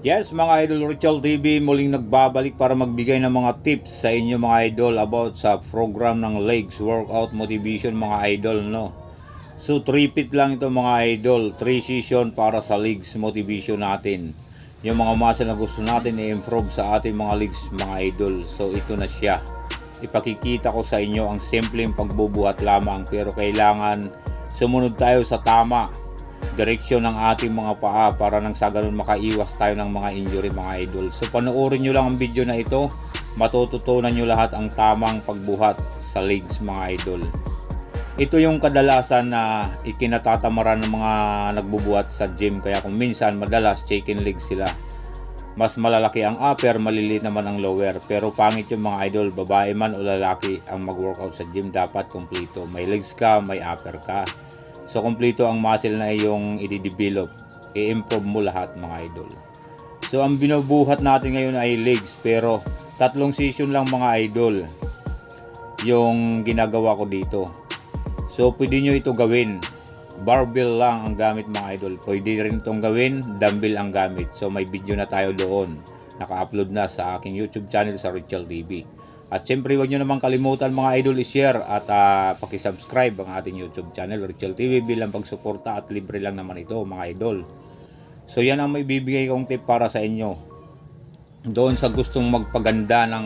Yes mga idol, Richel TV muling nagbabalik para magbigay ng mga tips sa inyo mga idol about sa program ng legs workout motivation mga idol, no. So 3 lang ito mga idol, 3 session para sa legs motivation natin. Yung mga muscle na gusto natin i-improve sa ating mga legs mga idol. So ito na siya. Ipakikita ko sa inyo ang simpleng pagbubuhat lamang, pero kailangan sumunod tayo sa tama direksyon ng ating mga paa para nang sa ganun makaiwas tayo ng mga injury mga idol. So panoorin nyo lang ang video na ito, matututunan nyo lahat ang tamang pagbuhat sa legs mga idol. Ito yung kadalasan na ikinatatamaran ng mga nagbubuhat sa gym, kaya kung minsan madalas chicken legs sila. Mas malalaki ang upper, maliliit naman ang lower, pero pangit yung mga idol, babae man o lalaki ang mag-workout sa gym dapat kompleto. May legs ka, may upper ka. So kompleto ang muscle na iyong i-develop, i-improve mo lahat mga idol. So ang binubuhat natin ngayon ay legs, pero 3 session lang mga idol yung ginagawa ko dito. So pwede nyo ito gawin, barbell lang ang gamit mga idol. Pwede rin itong gawin, dumbbell ang gamit. So may video na tayo doon, naka-upload na sa aking YouTube channel sa Richel TV. At syempre huwag nyo naman kalimutan mga idol i-share at pakisubscribe ang ating YouTube channel Richel TV bilang pagsuporta, at libre lang naman ito mga idol. So yan ang may bibigay kong tip para sa inyo. Doon sa gustong magpaganda ng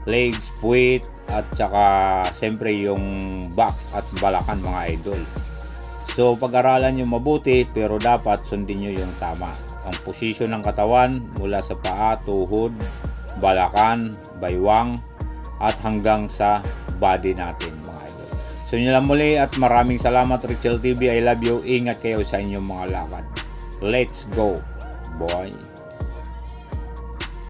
legs, puwit at saka syempre yung back at balakan mga idol. So pag-aralan nyo mabuti, pero dapat sundin nyo yung tama. Ang posisyon ng katawan mula sa paa, tuhod, balakan, baywang at hanggang sa body natin mga idol. So yun lang muli at maraming salamat Richel TV. I love you. Ingat kayo sa inyong mga lakad. Let's go boy.